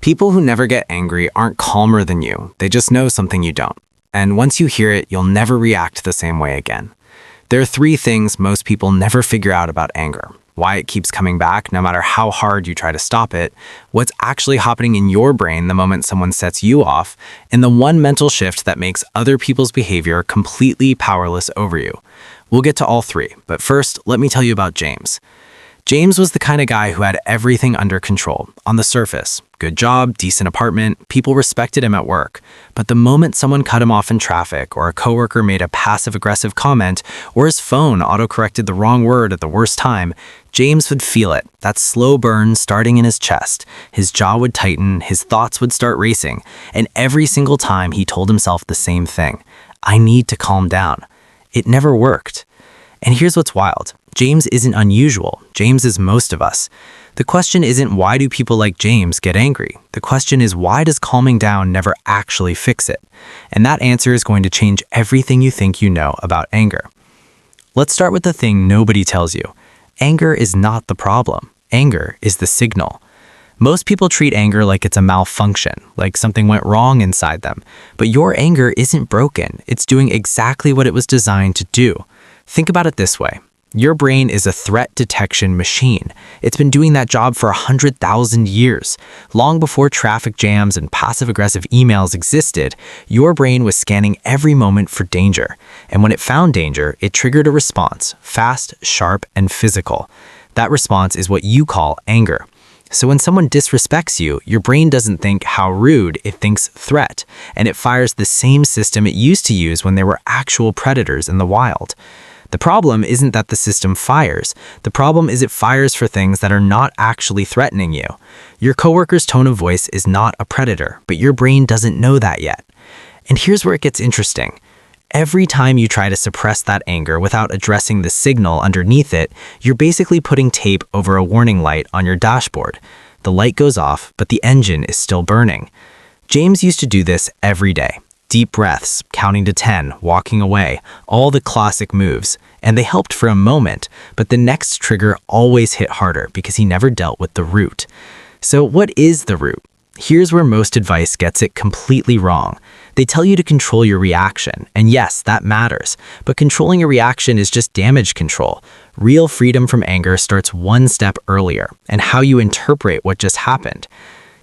People who never get angry aren't calmer than you. They just know something you don't. And once you hear it, you'll never react the same way again. There are three things most people never figure out about anger: why it keeps coming back no matter how hard you try to stop it, what's actually happening in your brain the moment someone sets you off, and the one mental shift that makes other people's behavior completely powerless over you. We'll get to all three, but first, let me tell you about James. James was the kind of guy who had everything under control. On the surface, good job, decent apartment, people respected him at work. But the moment someone cut him off in traffic, or a coworker made a passive-aggressive comment, or his phone auto-corrected the wrong word at the worst time, James would feel it, that slow burn starting in his chest. His jaw would tighten, his thoughts would start racing, and every single time he told himself the same thing: I need to calm down. It never worked. And here's what's wild. James isn't unusual. James is most of us. The question isn't why do people like James get angry? The question is, why does calming down never actually fix it? And that answer is going to change everything you think you know about anger. Let's start with the thing nobody tells you. Anger is not the problem. Anger is the signal. Most people treat anger like it's a malfunction, like something went wrong inside them. But your anger isn't broken. It's doing exactly what it was designed to do. Think about it this way. Your brain is a threat detection machine. It's been doing that job for 100,000 years. Long before traffic jams and passive-aggressive emails existed, your brain was scanning every moment for danger. And when it found danger, it triggered a response, fast, sharp, and physical. That response is what you call anger. So when someone disrespects you, your brain doesn't think how rude, it thinks threat. And it fires the same system it used to use when there were actual predators in the wild. The problem isn't that the system fires. The problem is it fires for things that are not actually threatening you. Your coworker's tone of voice is not a predator, but your brain doesn't know that yet. And here's where it gets interesting. Every time you try to suppress that anger without addressing the signal underneath it, you're basically putting tape over a warning light on your dashboard. The light goes off, but the engine is still burning. James used to do this every day. Deep breaths, counting to 10, walking away, all the classic moves. And they helped for a moment, but the next trigger always hit harder because he never dealt with the root. So what is the root? Here's where most advice gets it completely wrong. They tell you to control your reaction, and yes, that matters. But controlling your reaction is just damage control. Real freedom from anger starts one step earlier, and how you interpret what just happened.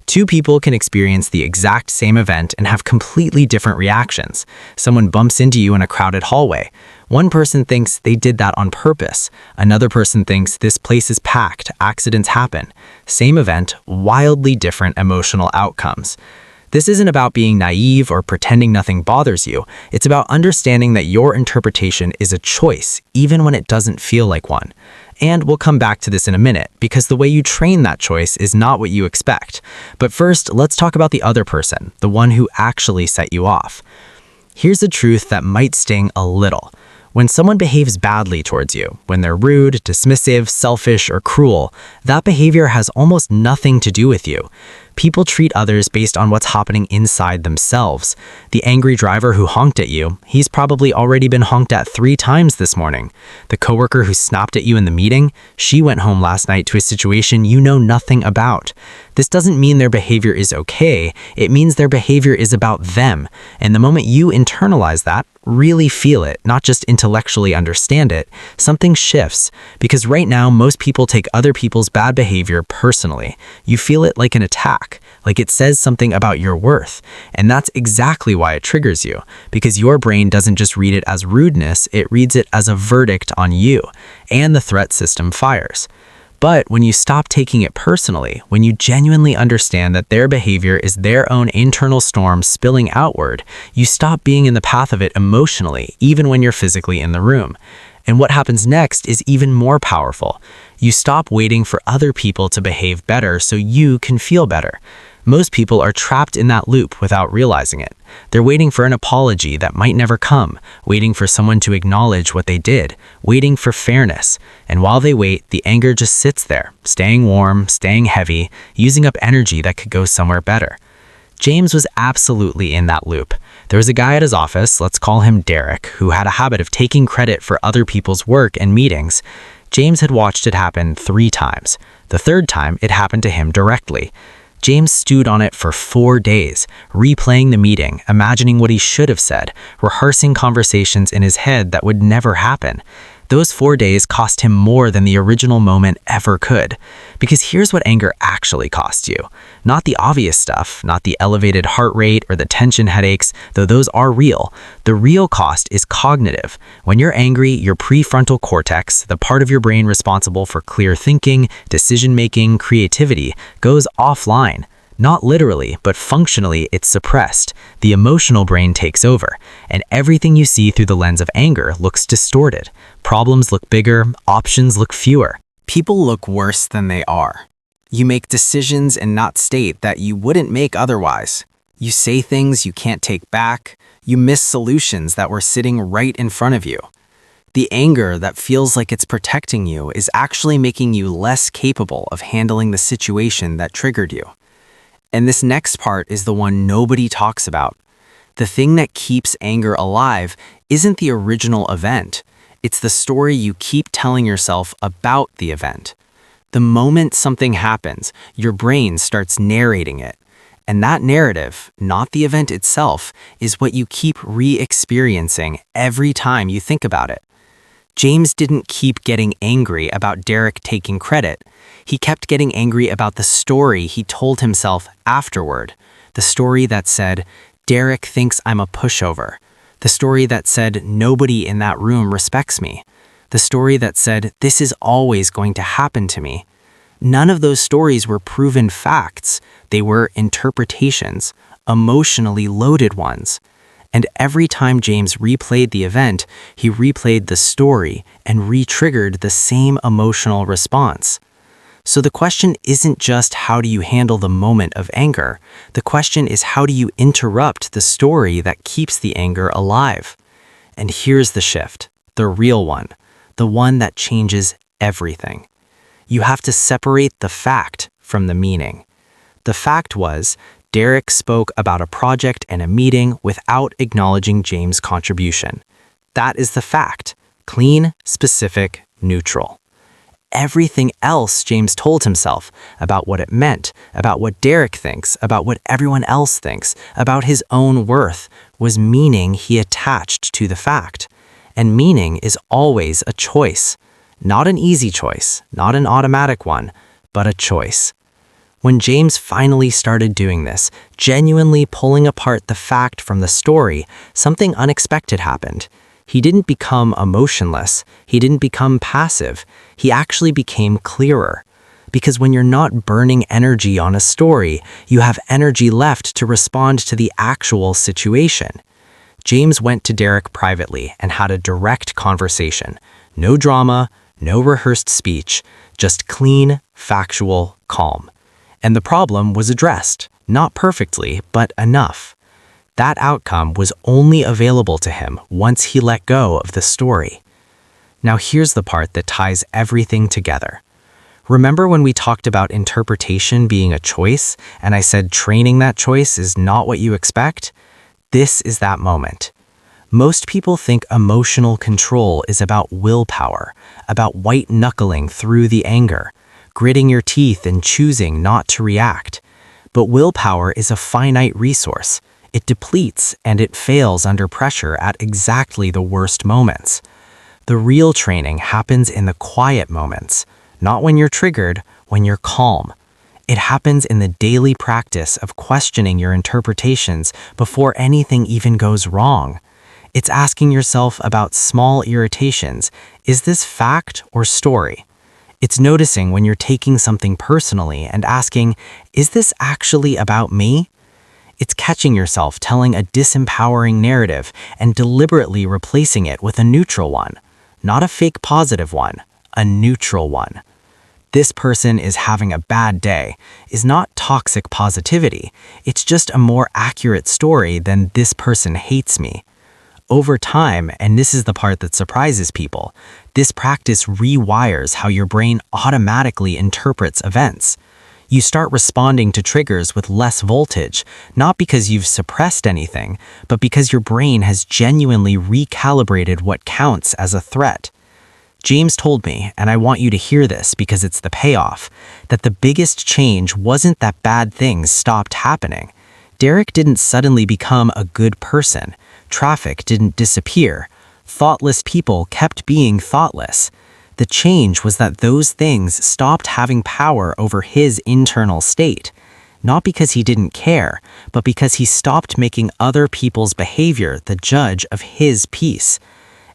Two people can experience the exact same event and have completely different reactions. Someone bumps into you in a crowded hallway. One person thinks they did that on purpose. Another person thinks this place is packed, accidents happen. Same event, wildly different emotional outcomes. This isn't about being naive or pretending nothing bothers you. It's about understanding that your interpretation is a choice, even when it doesn't feel like one. And we'll come back to this in a minute, because the way you train that choice is not what you expect. But first, let's talk about the other person, the one who actually set you off. Here's a truth that might sting a little. When someone behaves badly towards you, when they're rude, dismissive, selfish, or cruel, that behavior has almost nothing to do with you. People treat others based on what's happening inside themselves. The angry driver who honked at you, he's probably already been honked at 3 times this morning. The coworker who snapped at you in the meeting, she went home last night to a situation you know nothing about. This doesn't mean their behavior is okay, it means their behavior is about them. And the moment you internalize that, really feel it, not just intellectually understand it, something shifts. Because right now, most people take other people's bad behavior personally. You feel it like an attack, like it says something about your worth. And that's exactly why it triggers you, because your brain doesn't just read it as rudeness, it reads it as a verdict on you, and the threat system fires. But when you stop taking it personally, when you genuinely understand that their behavior is their own internal storm spilling outward, you stop being in the path of it emotionally, even when you're physically in the room. And what happens next is even more powerful. You stop waiting for other people to behave better so you can feel better. Most people are trapped in that loop without realizing it. They're waiting for an apology that might never come, waiting for someone to acknowledge what they did, waiting for fairness. And while they wait, the anger just sits there, staying warm, staying heavy, using up energy that could go somewhere better. James was absolutely in that loop. There was a guy at his office, let's call him Derek, who had a habit of taking credit for other people's work and meetings. James had watched it happen 3 times. The third time, it happened to him directly. James stewed on it for 4 days, replaying the meeting, imagining what he should have said, rehearsing conversations in his head that would never happen. Those 4 days cost him more than the original moment ever could. Because here's what anger actually costs you. Not the obvious stuff, not the elevated heart rate or the tension headaches, though those are real. The real cost is cognitive. When you're angry, your prefrontal cortex, the part of your brain responsible for clear thinking, decision-making, creativity, goes offline. Not literally, but functionally, it's suppressed. The emotional brain takes over, and everything you see through the lens of anger looks distorted. Problems look bigger, options look fewer. People look worse than they are. You make decisions in not state that you wouldn't make otherwise. You say things you can't take back. You miss solutions that were sitting right in front of you. The anger that feels like it's protecting you is actually making you less capable of handling the situation that triggered you. And this next part is the one nobody talks about. The thing that keeps anger alive isn't the original event. It's the story you keep telling yourself about the event. The moment something happens, your brain starts narrating it. And that narrative, not the event itself, is what you keep re-experiencing every time you think about it. James didn't keep getting angry about Derek taking credit. He kept getting angry about the story he told himself afterward. The story that said, Derek thinks I'm a pushover. The story that said, nobody in that room respects me. The story that said, this is always going to happen to me. None of those stories were proven facts. They were interpretations, emotionally loaded ones. And every time James replayed the event, he replayed the story and re-triggered the same emotional response. So the question isn't just how do you handle the moment of anger? The question is how do you interrupt the story that keeps the anger alive? And here's the shift, the real one, the one that changes everything. You have to separate the fact from the meaning. The fact was, Derek spoke about a project and a meeting without acknowledging James' contribution. That is the fact. Clean, specific, neutral. Everything else James told himself about what it meant, about what Derek thinks, about what everyone else thinks, about his own worth, was meaning he attached to the fact. And meaning is always a choice. Not an easy choice, not an automatic one, but a choice. When James finally started doing this, genuinely pulling apart the fact from the story, something unexpected happened. He didn't become emotionless. He didn't become passive. He actually became clearer. Because when you're not burning energy on a story, you have energy left to respond to the actual situation. James went to Derek privately and had a direct conversation. No drama, no rehearsed speech, just clean, factual, calm. And the problem was addressed, not perfectly, but enough. That outcome was only available to him once he let go of the story. Now here's the part that ties everything together. Remember when we talked about interpretation being a choice, and I said training that choice is not what you expect? This is that moment. Most people think emotional control is about willpower, about white-knuckling through the anger, gritting your teeth and choosing not to react. But willpower is a finite resource. It depletes and it fails under pressure at exactly the worst moments. The real training happens in the quiet moments, not when you're triggered, when you're calm. It happens in the daily practice of questioning your interpretations before anything even goes wrong. It's asking yourself about small irritations. Is this fact or story? It's noticing when you're taking something personally and asking, is this actually about me? It's catching yourself telling a disempowering narrative and deliberately replacing it with a neutral one. Not a fake positive one, a neutral one. This person is having a bad day is not toxic positivity. It's just a more accurate story than this person hates me. Over time, and this is the part that surprises people, this practice rewires how your brain automatically interprets events. You start responding to triggers with less voltage, not because you've suppressed anything, but because your brain has genuinely recalibrated what counts as a threat. James told me, and I want you to hear this because it's the payoff, that the biggest change wasn't that bad things stopped happening. Derek didn't suddenly become a good person. Traffic didn't disappear. Thoughtless people kept being thoughtless. The change was that those things stopped having power over his internal state. Not because he didn't care, but because he stopped making other people's behavior the judge of his peace.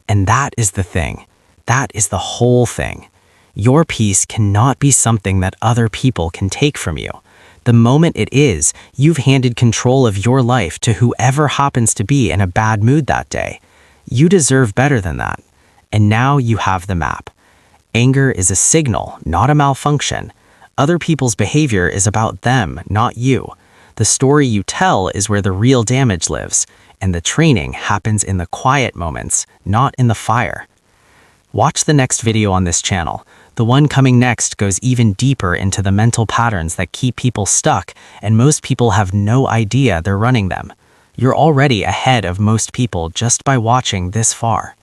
And that is the thing. That is the whole thing. Your peace cannot be something that other people can take from you. The moment it is, you've handed control of your life to whoever happens to be in a bad mood that day. You deserve better than that. And now you have the map. Anger is a signal, not a malfunction. Other people's behavior is about them, not you. The story you tell is where the real damage lives, and the training happens in the quiet moments, not in the fire. Watch the next video on this channel. The one coming next goes even deeper into the mental patterns that keep people stuck, and most people have no idea they're running them. You're already ahead of most people just by watching this far.